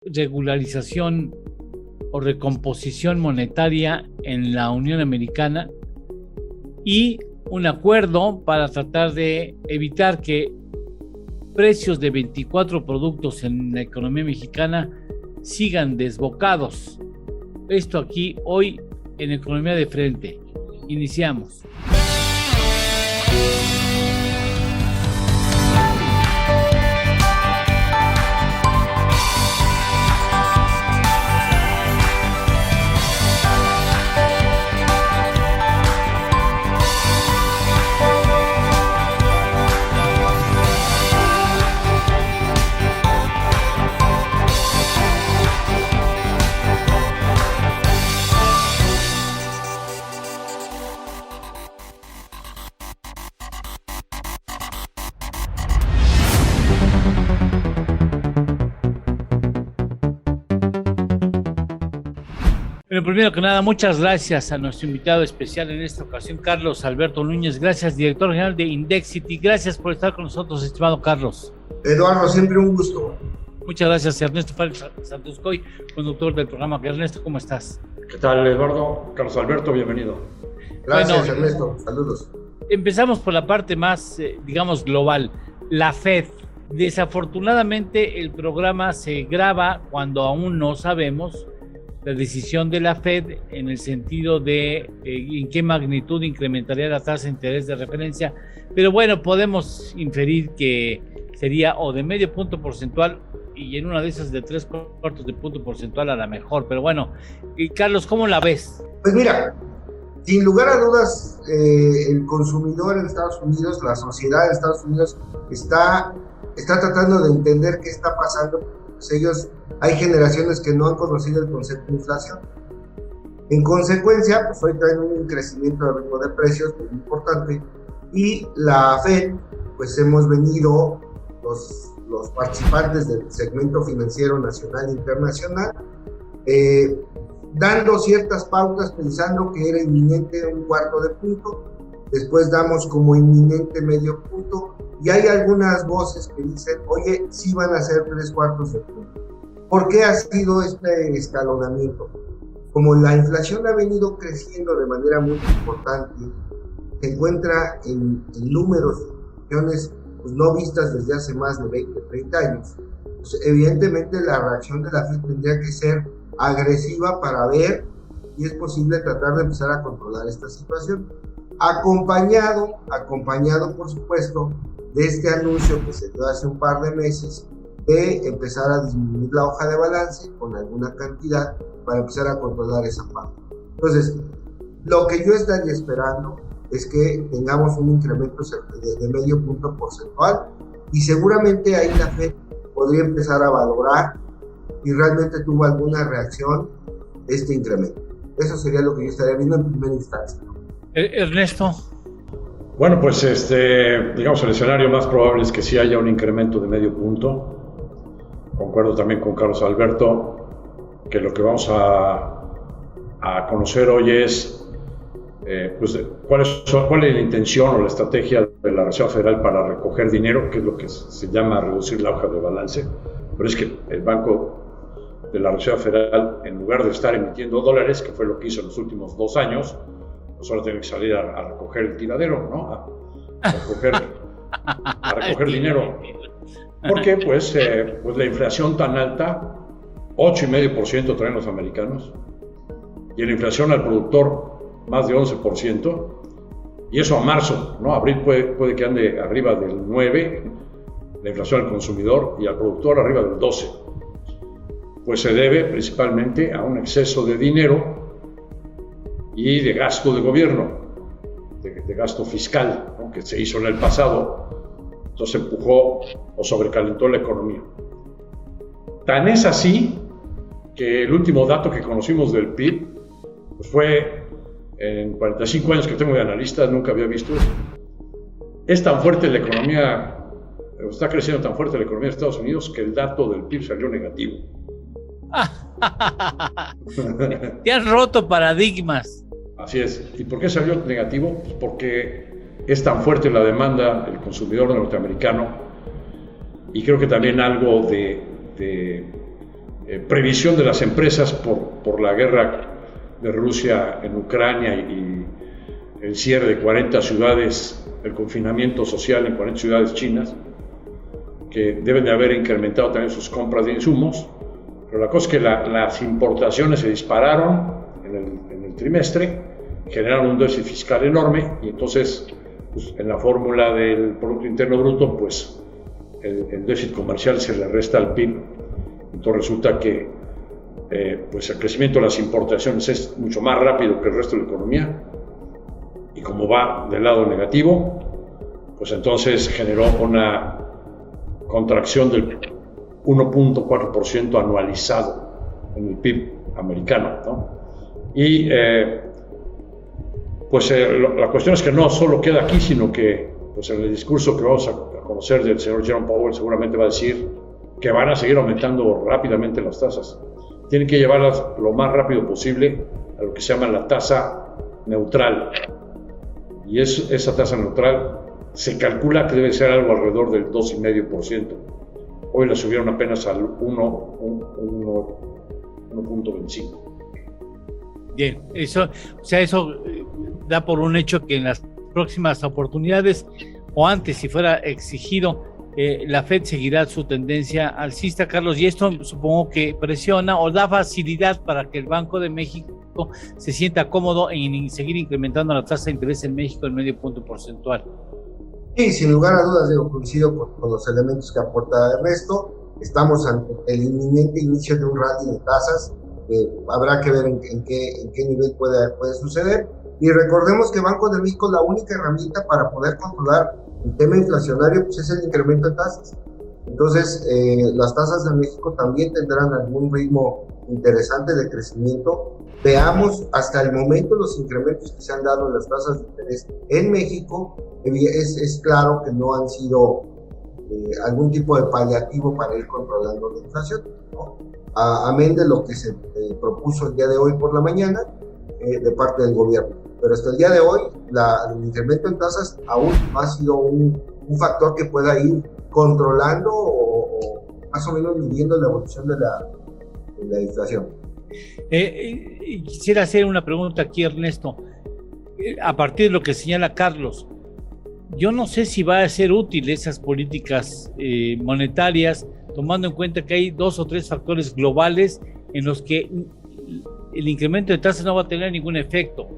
regularización o recomposición monetaria en la Unión Americana y un acuerdo para tratar de evitar que precios de 24 productos en la economía mexicana sigan desbocados. Esto aquí hoy en Economía de Frente. Iniciamos. Bueno, primero que nada, muchas gracias a nuestro invitado especial en esta ocasión, Carlos Alberto Núñez. Gracias, director general de Indexity. Gracias por estar con nosotros, estimado Carlos. Eduardo, siempre un gusto. Muchas gracias, Ernesto Félix Santoscoy, conductor del programa. Ernesto, ¿cómo estás? ¿Qué tal, Eduardo? Carlos Alberto, bienvenido. Gracias, bueno, Ernesto. Saludos. Empezamos por la parte más, digamos, global. La FED. Desafortunadamente, el programa se graba cuando aún no sabemos la decisión de la FED en el sentido de en qué magnitud incrementaría la tasa de interés de referencia, pero bueno, podemos inferir que sería o de medio punto porcentual y en una de esas de 3/4 de punto porcentual a la mejor, pero bueno, Carlos, ¿cómo la ves? Pues mira, sin lugar a dudas, el consumidor en Estados Unidos, la sociedad en Estados Unidos está tratando de entender qué está pasando. Hay generaciones que no han conocido el concepto de inflación. En consecuencia, pues hoy traen un crecimiento del ritmo de precios muy importante y la FED, pues hemos venido los participantes del segmento financiero nacional e internacional dando ciertas pautas pensando que era inminente 1/4 de punto, después damos como inminente medio punto y hay algunas voces que dicen, oye, sí van a ser 3/4 de punto. ¿Por qué ha sido este escalonamiento? Como la inflación ha venido creciendo de manera muy importante, se encuentra en números, pues no vistas desde hace más de 20, 30 años, pues evidentemente la reacción de la FED tendría que ser agresiva para ver si es posible tratar de empezar a controlar esta situación. Acompañado por supuesto, de este anuncio que se dio hace un par de meses de empezar a disminuir la hoja de balance con alguna cantidad para empezar a controlar esa parte. Entonces, lo que yo estaría esperando es que tengamos un incremento de medio punto porcentual y seguramente ahí la FED podría empezar a valorar si realmente tuvo alguna reacción este incremento. Eso sería lo que yo estaría viendo en primera instancia. Ernesto. Bueno, pues digamos el escenario más probable es que sí haya un incremento de medio punto. Concuerdo también con Carlos Alberto que lo que vamos a conocer hoy es pues, cuál es la intención o la estrategia de la Reserva Federal para recoger dinero, que es lo que se llama reducir la hoja de balance. Pero es que el Banco de la Reserva Federal, en lugar de estar emitiendo dólares, que fue lo que hizo en los últimos 2 años, pues ahora tiene que salir a recoger el tiradero, ¿no? A recoger dinero. Porque pues la inflación tan alta, 8,5% traen los americanos, y la inflación al productor más de 11%, y eso a marzo, ¿no? Abril puede que ande arriba del 9%, la inflación al consumidor, y al productor arriba del 12%. Pues se debe principalmente a un exceso de dinero y de gasto de gobierno, de gasto fiscal, ¿no? Que se hizo en el pasado. Entonces empujó o sobrecalentó la economía. Tan es así que el último dato que conocimos del PIB pues fue, en 45 años que tengo de analista, nunca había visto eso. Es tan fuerte la economía, está creciendo tan fuerte la economía de Estados Unidos que el dato del PIB salió negativo. Te han roto paradigmas. Así es. ¿Y por qué salió negativo? Pues porque es tan fuerte la demanda del consumidor norteamericano, y creo que también algo de previsión de las empresas por la guerra de Rusia en Ucrania y el cierre de 40 ciudades, el confinamiento social en 40 ciudades chinas, que deben de haber incrementado también sus compras de insumos, pero la cosa es que las importaciones se dispararon en el trimestre, generaron un déficit fiscal enorme, y entonces pues, en la fórmula del Producto Interno Bruto, pues el déficit comercial se le resta al PIB, entonces resulta que pues el crecimiento de las importaciones es mucho más rápido que el resto de la economía, y como va del lado negativo, pues entonces generó una contracción del 1.4% anualizado en el PIB americano, ¿no? Y pues la cuestión es que no solo queda aquí, sino que pues en el discurso que vamos a conocer del señor Jerome Powell seguramente va a decir que van a seguir aumentando rápidamente las tasas. Tienen que llevarlas lo más rápido posible a lo que se llama la tasa neutral. Y esa tasa neutral se calcula que debe ser algo alrededor del 2,5%. Hoy la subieron apenas al 1.25. Bien, eso da por un hecho que en las próximas oportunidades, o antes, si fuera exigido, la Fed seguirá su tendencia alcista, Carlos, y esto supongo que presiona o da facilidad para que el Banco de México se sienta cómodo en seguir incrementando la tasa de interés en México en medio punto porcentual. Sí, sin lugar a dudas, coincido con los elementos que aporta Ernesto. Estamos ante el inminente inicio de un rally de tasas. Habrá que ver en qué nivel puede suceder. Y recordemos que Banco de México, la única herramienta para poder controlar el tema inflacionario, pues es el incremento de tasas. Entonces, las tasas de México también tendrán algún ritmo interesante de crecimiento. Veamos hasta el momento los incrementos que se han dado en las tasas de interés en México. Es claro que no han sido algún tipo de paliativo para ir controlando la inflación, ¿no? Amén de lo que se propuso el día de hoy por la mañana de parte del gobierno. Pero hasta el día de hoy, el incremento en tasas aún no ha sido un factor que pueda ir controlando o más o menos midiendo la evolución de la inflación. Quisiera hacer una pregunta aquí, Ernesto. A partir de lo que señala Carlos, yo no sé si va a ser útil esas políticas monetarias, tomando en cuenta que hay 2 o 3 factores globales en los que el incremento de tasas no va a tener ningún efecto.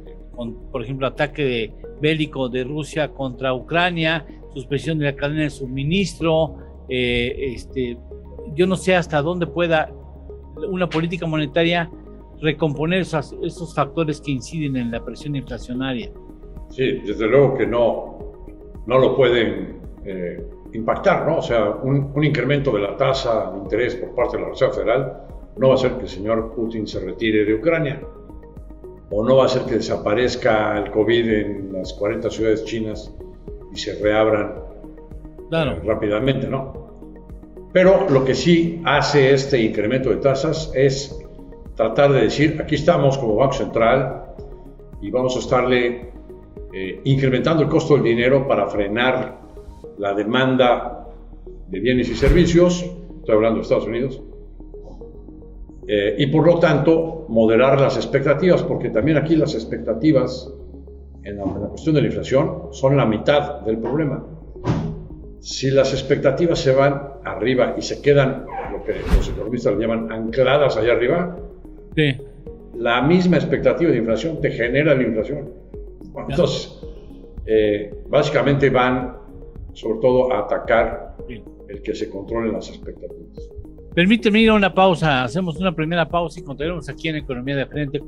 Por ejemplo, ataque bélico de Rusia contra Ucrania, suspensión de la cadena de suministro. Yo no sé hasta dónde pueda una política monetaria recomponer esos factores que inciden en la presión inflacionaria. Sí, desde luego que no lo pueden impactar, ¿no? O sea, un incremento de la tasa de interés por parte de la Reserva Federal no va a hacer que el señor Putin se retire de Ucrania, o no va a hacer que desaparezca el COVID en las 40 ciudades chinas y se reabran rápidamente, ¿no? Pero lo que sí hace este incremento de tasas es tratar de decir, aquí estamos como Banco Central y vamos a estarle incrementando el costo del dinero para frenar la demanda de bienes y servicios, estoy hablando de Estados Unidos, y por lo tanto moderar las expectativas, porque también aquí las expectativas en la cuestión de la inflación son la mitad del problema. Si las expectativas se van arriba y se quedan, lo que los economistas le llaman ancladas allá arriba, sí, la misma expectativa de inflación te genera la inflación. Bueno, entonces, básicamente van sobre todo a atacar el que se controlen las expectativas. Permíteme ir a una pausa, hacemos una primera pausa y continuaremos aquí en Economía de Frente.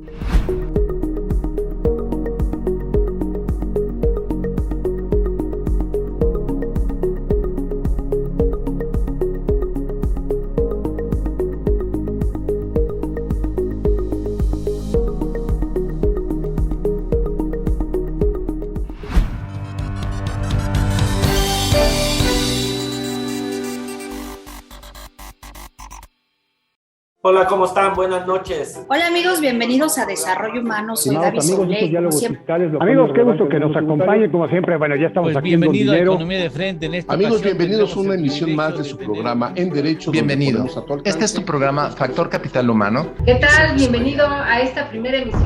Hola, ¿cómo están? Buenas noches. Hola amigos, bienvenidos a Desarrollo Humano. Soy Gaby Solé. Amigos, qué gusto que nos acompañen, como siempre. Bueno, ya estamos aquí en bienvenido dinero. a Economía de Frente. En esta amigos, ocasión bienvenidos a una emisión más de su programa En Derecho. Bienvenido. Este es tu programa Factor Capital Humano. ¿Qué tal? Bienvenido a esta primera emisión.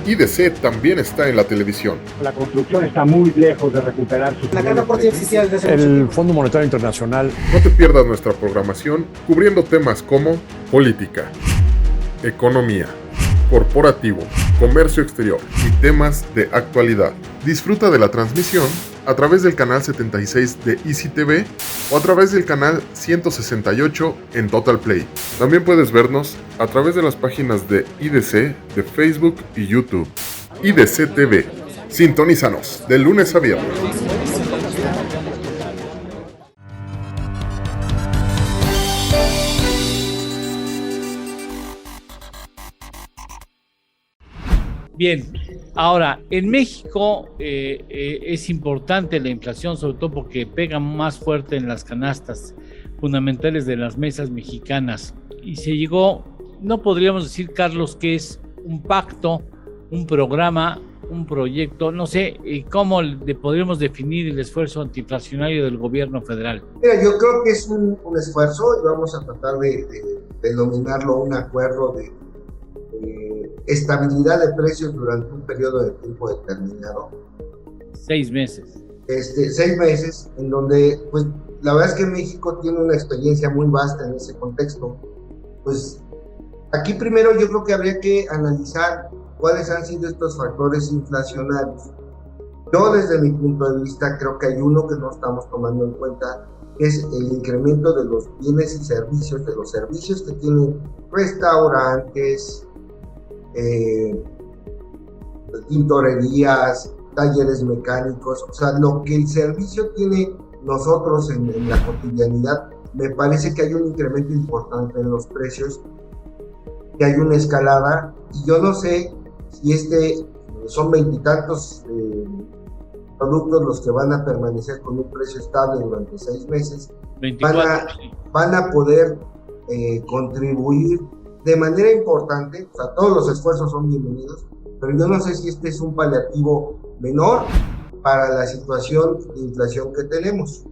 IDC también está en la televisión. La construcción está muy lejos de recuperar sus... La gran aporte existía desde el Fondo Monetario Internacional. No te pierdas nuestra programación cubriendo temas como política, economía, corporativo, comercio exterior y temas de actualidad. Disfruta de la transmisión a través del canal 76 de Easy TV o a través del canal 168 en Total Play. También puedes vernos a través de las páginas de IDC, de Facebook y YouTube. IDC TV. Sintonízanos de lunes a viernes. Bien, ahora, en México es importante la inflación, sobre todo porque pega más fuerte en las canastas fundamentales de las mesas mexicanas. Y se llegó, no podríamos decir, Carlos, que es un pacto, un programa, un proyecto, no sé, ¿cómo podríamos definir el esfuerzo antiinflacionario del gobierno federal? Mira, yo creo que es un esfuerzo y vamos a tratar de denominarlo un acuerdo de estabilidad de precios durante un periodo de tiempo determinado. 6 meses. 6 meses, en donde, pues, la verdad es que México tiene una experiencia muy vasta en ese contexto. Pues, aquí primero yo creo que habría que analizar cuáles han sido estos factores inflacionarios. Yo, desde mi punto de vista, creo que hay uno que no estamos tomando en cuenta, que es el incremento de los bienes y servicios, de los servicios que tienen restaurantes, tintorerías, talleres mecánicos, o sea, lo que el servicio tiene nosotros en la cotidianidad. Me parece que hay un incremento importante en los precios, que hay una escalada, y yo no sé si son 20 y tantos productos los que van a permanecer con un precio estable durante 6 meses, 24, van a poder contribuir de manera importante. O sea, todos los esfuerzos son bienvenidos, pero yo no sé si este es un paliativo menor para la situación de inflación que tenemos.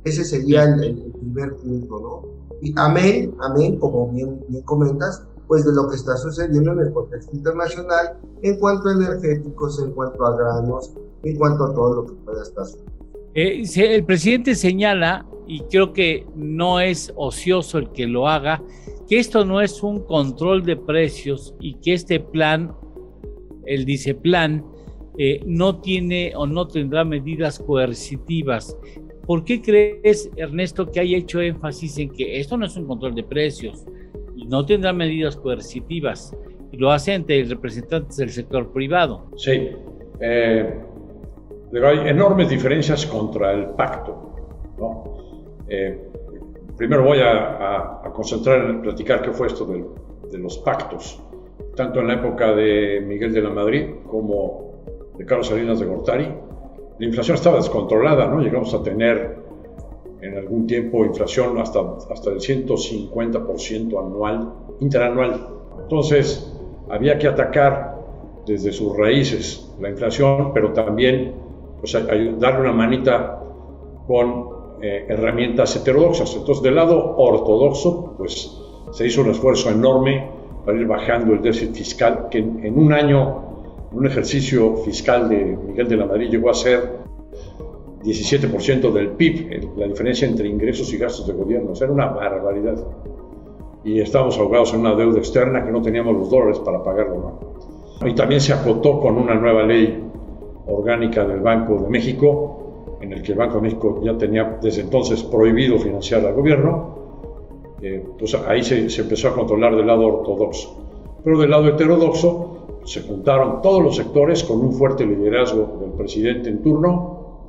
Ese sería el primer punto, ¿no? Y amén, como bien comentas, pues de lo que está sucediendo en el contexto internacional en cuanto a energéticos, en cuanto a granos, en cuanto a todo lo que pueda estar sucediendo. El presidente señala, y creo que no es ocioso el que lo haga, que esto no es un control de precios y que este plan, el DICEPLAN, no tiene o no tendrá medidas coercitivas. ¿Por qué crees, Ernesto, que haya hecho énfasis en que esto no es un control de precios y no tendrá medidas coercitivas? Y lo hace ante representantes del sector privado. Sí. Hay enormes diferencias contra el pacto, ¿no? Primero voy a concentrar en platicar qué fue esto de los pactos, tanto en la época de Miguel de la Madrid como de Carlos Salinas de Gortari. La inflación estaba descontrolada, ¿no? Llegamos a tener en algún tiempo inflación hasta el 150% interanual. Entonces había que atacar desde sus raíces la inflación, pero también pues, darle una manita con herramientas heterodoxas. Entonces, del lado ortodoxo, pues se hizo un esfuerzo enorme para ir bajando el déficit fiscal, que en un año, un ejercicio fiscal de Miguel de la Madrid llegó a ser 17% del PIB, la diferencia entre ingresos y gastos de gobierno. O sea, era una barbaridad. Y estábamos ahogados en una deuda externa que no teníamos los dólares para pagarlo, ¿no? Y también se acotó con una nueva ley orgánica del Banco de México, en el que el Banco de México ya tenía desde entonces prohibido financiar al gobierno. Pues ahí se empezó a controlar del lado ortodoxo. Pero del lado heterodoxo se juntaron todos los sectores con un fuerte liderazgo del presidente en turno,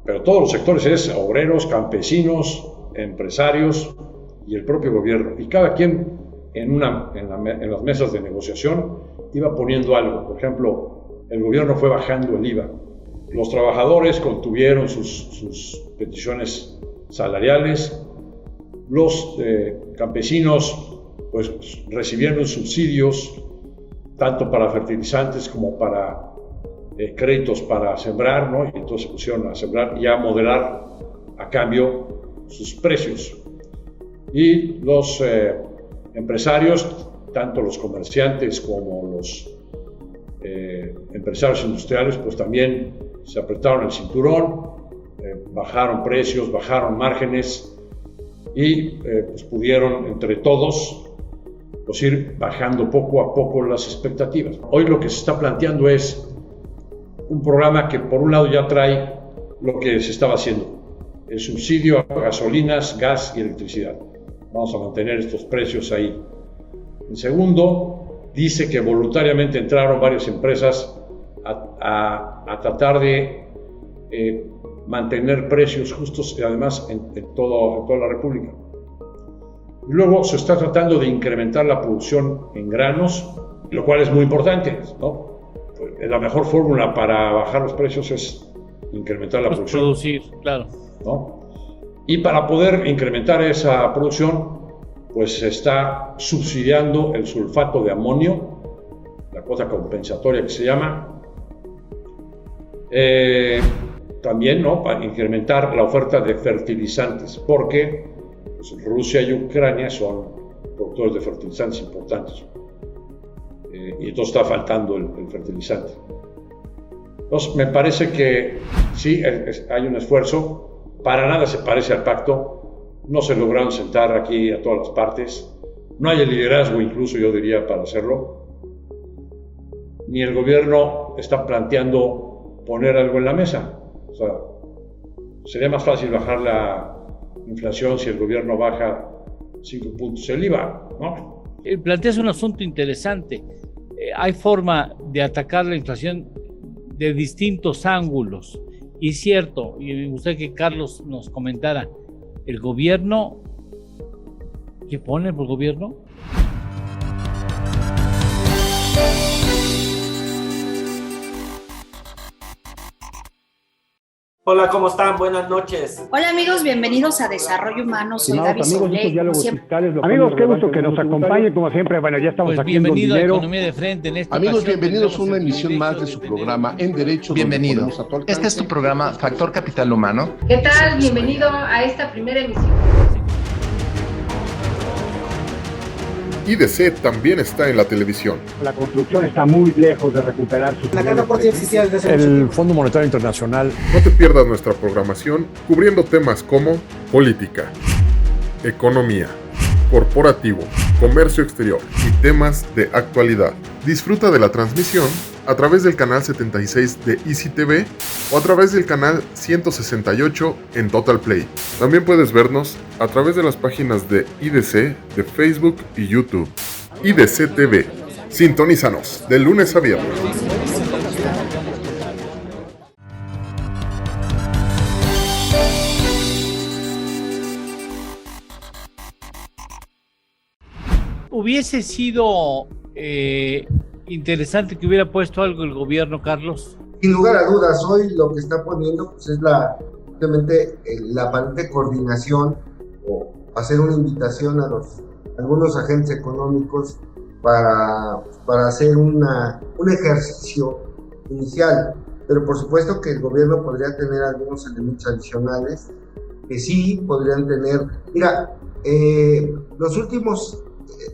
pero todos los sectores es obreros, campesinos, empresarios y el propio gobierno. Y cada quien en las mesas de negociación iba poniendo algo. Por ejemplo, el gobierno fue bajando el IVA. Los trabajadores contuvieron sus peticiones salariales, Los campesinos pues recibieron subsidios tanto para fertilizantes como para créditos para sembrar, ¿no? Y entonces se pusieron a sembrar y a moderar a cambio sus precios. Y los empresarios, tanto los comerciantes como los empresarios industriales, pues también se apretaron el cinturón, bajaron precios, bajaron márgenes y pues pudieron entre todos pues ir bajando poco a poco las expectativas. Hoy lo que se está planteando es un programa que por un lado ya trae lo que se estaba haciendo, el subsidio a gasolinas, gas y electricidad. Vamos a mantener estos precios ahí. En segundo, dice que voluntariamente entraron varias empresas a tratar de mantener precios justos y además en toda la República. Y luego se está tratando de incrementar la producción en granos, lo cual es muy importante, ¿no? La mejor fórmula para bajar los precios es incrementar la producción. Producir, claro. ¿No? Y para poder incrementar esa producción, pues se está subsidiando el sulfato de amonio, la cuota compensatoria que se llama. También, ¿no?, para incrementar la oferta de fertilizantes, porque pues, Rusia y Ucrania son productores de fertilizantes importantes. Y entonces está faltando el fertilizante. Entonces me parece que sí, hay un esfuerzo, para nada se parece al pacto, no se lograron sentar aquí a todas las partes, no hay el liderazgo incluso, yo diría, para hacerlo, ni el gobierno está planteando poner algo en la mesa. O sea, sería más fácil bajar la inflación si el gobierno baja 5 puntos el IVA, ¿no? Planteas un asunto interesante. Hay forma de atacar la inflación de distintos ángulos. Y es cierto, y me gustaría que Carlos nos comentara, el gobierno, ¿qué pone por gobierno? Hola, ¿cómo están? Buenas noches. Hola amigos, bienvenidos a Desarrollo Humano. Soy Gaby Solé. Amigos, qué gusto que nos acompañe, como siempre. Bueno, ya estamos aquí en bienvenido a Economía de Frente. En esta amigos, ocasión bienvenidos a una emisión más de su programa En Derecho. Bienvenido. Este es tu programa Factor Capital Humano. ¿Qué tal? Bienvenido a esta primera emisión. IDC también está en la televisión. La construcción está muy lejos de recuperar sus... La carta por sí existía desde hace el Fondo Monetario Internacional. No te pierdas nuestra programación cubriendo temas como política, economía, corporativo, comercio exterior y temas de actualidad. Disfruta de la transmisión a través del canal 76 de Easy TV o a través del canal 168 en Total Play. También puedes vernos a través de las páginas de IDC de Facebook y YouTube. IDC TV. Sintonízanos de lunes a viernes. ¿Hubiese sido interesante que hubiera puesto algo el gobierno, Carlos? Sin lugar a dudas, hoy lo que está poniendo pues, es simplemente la aparente coordinación o hacer una invitación a algunos agentes económicos para hacer un ejercicio inicial. Pero por supuesto que el gobierno podría tener algunos elementos adicionales que sí podrían tener. Mira, los últimos...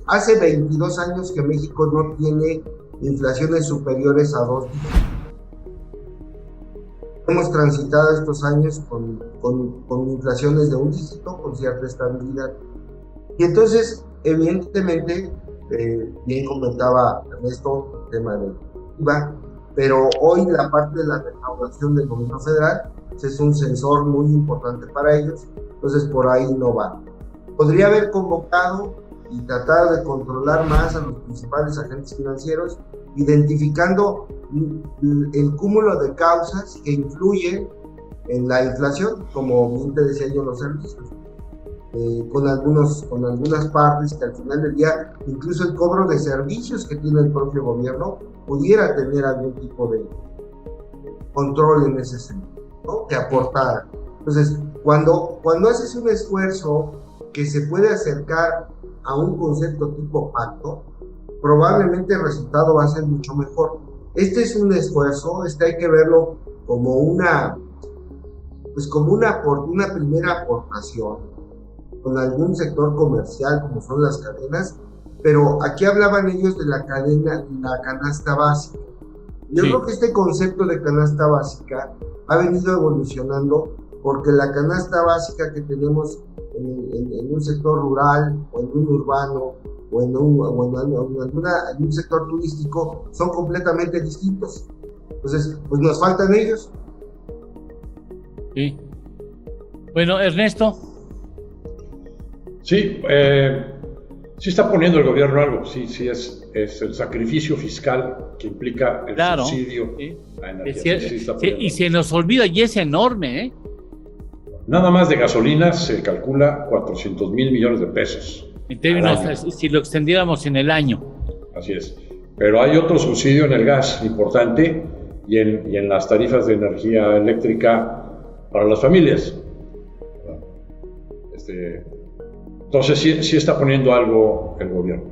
Hace 22 años que México no tiene inflaciones superiores a 2 dígitos. Hemos transitado estos años con inflaciones de 1 dígito, con cierta estabilidad. Y entonces, evidentemente, bien comentaba Ernesto, el tema del IVA, pero hoy la parte de la recaudación del gobierno federal es un sensor muy importante para ellos, entonces por ahí no va. Podría haber convocado y tratar de controlar más a los principales agentes financieros, identificando el cúmulo de causas que influyen en la inflación, como bien te decía yo, los servicios, con algunas partes que al final del día, incluso el cobro de servicios que tiene el propio gobierno, pudiera tener algún tipo de control en ese sentido, ¿no?, que aportara. Entonces, cuando haces un esfuerzo que se puede acercar a un concepto tipo pacto, probablemente el resultado va a ser mucho mejor. Este es un esfuerzo, hay que verlo como una primera aportación con algún sector comercial como son las cadenas, pero aquí hablaban ellos de la canasta básica. Yo creo que este concepto de canasta básica ha venido evolucionando porque la canasta básica que tenemos en un sector rural o en un urbano o en un sector turístico son completamente distintos. Entonces, pues nos faltan ellos. Sí. Bueno, Ernesto. Sí, sí está poniendo el gobierno algo, sí es el sacrificio fiscal que implica el subsidio a energía. Y se nos olvida, y es enorme, ¿eh? Nada más de gasolina se calcula 400,000 millones de pesos. En términos, si lo extendiéramos en el año. Así es. Pero hay otro subsidio en el gas importante y en las tarifas de energía eléctrica para las familias. Entonces sí está poniendo algo el gobierno.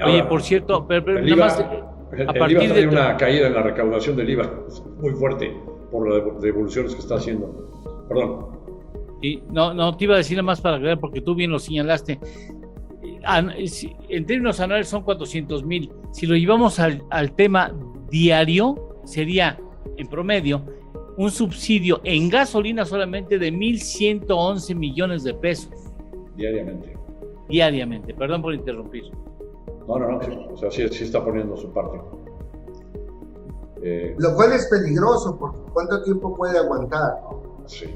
Ahora, oye, por cierto, pero el IVA trae una caída en la recaudación del IVA muy fuerte por las devoluciones que está haciendo. Perdón. Y no te iba a decir nada más para aclarar, porque tú bien lo señalaste. En términos anuales son 400,000. Si lo llevamos al tema diario, sería en promedio un subsidio en gasolina solamente de 1,111 millones de pesos. Diariamente, perdón por interrumpir. No, o sea, sí está poniendo su parte. Lo cual es peligroso, porque ¿cuánto tiempo puede aguantar? Sí.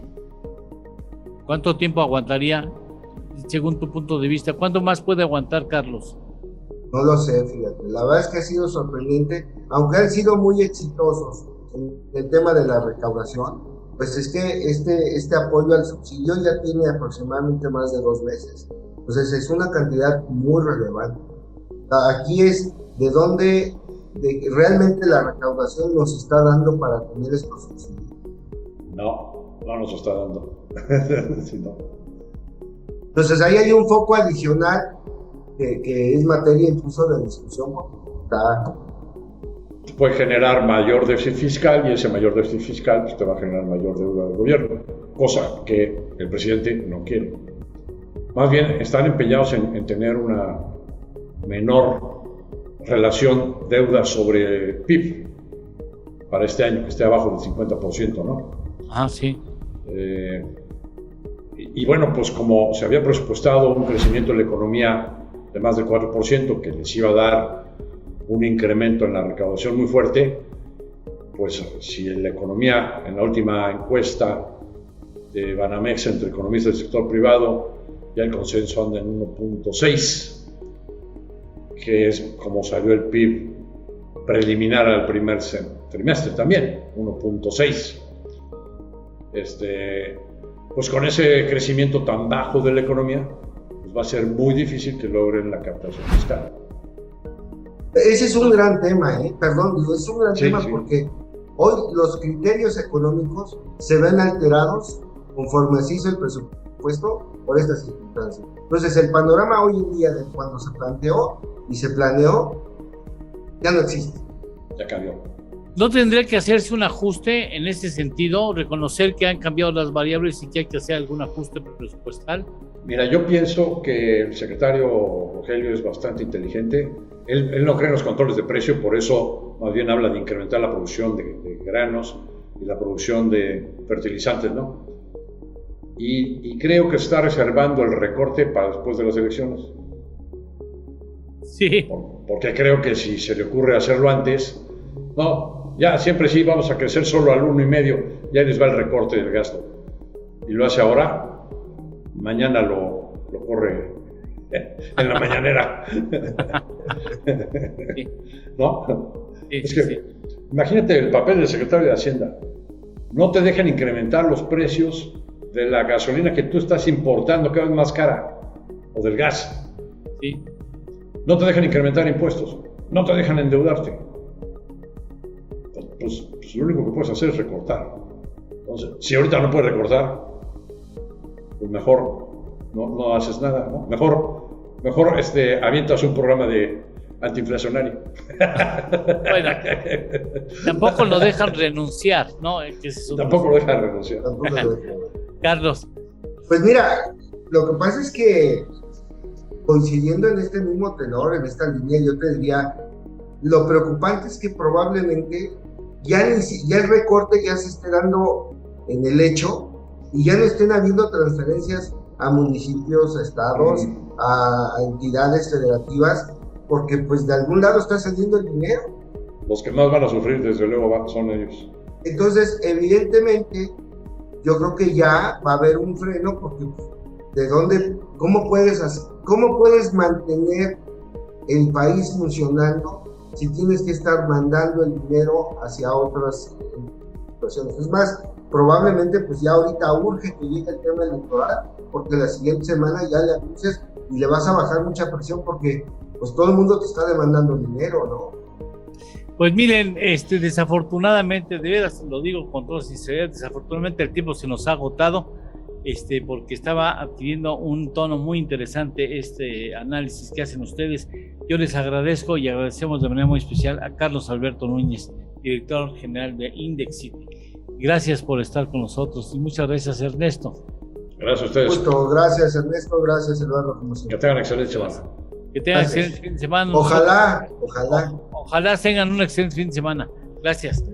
¿Cuánto tiempo aguantaría, según tu punto de vista? ¿Cuánto más puede aguantar, Carlos? No lo sé, fíjate. La verdad es que ha sido sorprendente, aunque han sido muy exitosos en el tema de la recaudación, pues es que este apoyo al subsidio ya tiene aproximadamente más de 2 meses. Entonces es una cantidad muy relevante. Aquí es de donde realmente la recaudación nos está dando para tener estos subsidios. No nos está dando. Sí, no. Entonces ahí hay un foco adicional que es materia incluso de discusión. Puede generar mayor déficit fiscal y ese mayor déficit fiscal pues, te va a generar mayor deuda del gobierno, cosa que el presidente no quiere. Más bien están empeñados en tener una menor relación deuda sobre PIB para este año, que esté abajo del 50%, ¿no? Sí. Y bueno, pues como se había presupuestado un crecimiento de la economía de más del 4%, que les iba a dar un incremento en la recaudación muy fuerte, pues si la economía, en la última encuesta de Banamex entre economistas del sector privado, ya el consenso anda en 1.6, que es como salió el PIB preliminar al primer trimestre también, 1.6. Pues con ese crecimiento tan bajo de la economía, pues va a ser muy difícil que logren la captación fiscal. Ese es un gran tema, es un gran tema porque hoy los criterios económicos se ven alterados conforme se hizo el presupuesto por estas circunstancias. Entonces el panorama hoy en día de cuando se planteó y se planeó ya no existe. Ya cambió. ¿No tendría que hacerse un ajuste en ese sentido? ¿Reconocer que han cambiado las variables y que hay que hacer algún ajuste presupuestal? Mira, yo pienso que el secretario Rogelio es bastante inteligente. Él no cree en los controles de precio, por eso más bien habla de incrementar la producción de granos y la producción de fertilizantes, ¿no? Y creo que está reservando el recorte para después de las elecciones. Sí. Porque creo que si se le ocurre hacerlo antes, no, ya siempre sí vamos a crecer solo al 1,5, ya les va el recorte del gasto. Y lo hace ahora, mañana lo corre en la mañanera. Sí. ¿No? Sí, es que, imagínate el papel del secretario de Hacienda. No te dejan incrementar los precios de la gasolina que tú estás importando cada vez más cara, o del gas. Sí. No te dejan incrementar impuestos, no te dejan endeudarte. Pues lo único que puedes hacer es recortar. Entonces, si ahorita no puedes recortar, pues mejor no haces nada, ¿no? Mejor avientas un programa de antiinflacionario. Bueno, tampoco lo dejan renunciar, ¿no? Tampoco lo dejan renunciar. Carlos. Pues mira, lo que pasa es que coincidiendo en este mismo tenor, en esta línea, yo te diría, lo preocupante es que probablemente ya el recorte ya se esté dando en el hecho y ya no estén habiendo transferencias a municipios, a estados, a entidades federativas, porque pues de algún lado está saliendo el dinero. Los que más van a sufrir desde luego son ellos. Entonces, evidentemente, yo creo que ya va a haber un freno, porque ¿cómo puedes mantener el país funcionando si tienes que estar mandando el dinero hacia otras situaciones? Es más, probablemente pues ya ahorita urge que llegue el tema electoral, porque la siguiente semana ya le anuncias y le vas a bajar mucha presión porque pues todo el mundo te está demandando dinero, ¿no? Pues miren, desafortunadamente, de veras lo digo con toda sinceridad, desafortunadamente el tiempo se nos ha agotado, porque estaba adquiriendo un tono muy interesante este análisis que hacen ustedes. Yo les agradezco y agradecemos de manera muy especial a Carlos Alberto Núñez, director general de Indexity. Gracias por estar con nosotros y muchas gracias, Ernesto. Gracias a ustedes. Justo, gracias Ernesto, gracias Eduardo. Que tengan excelente semana. Que tengan excelente fin de semana. Ojalá tengan un excelente fin de semana. Gracias.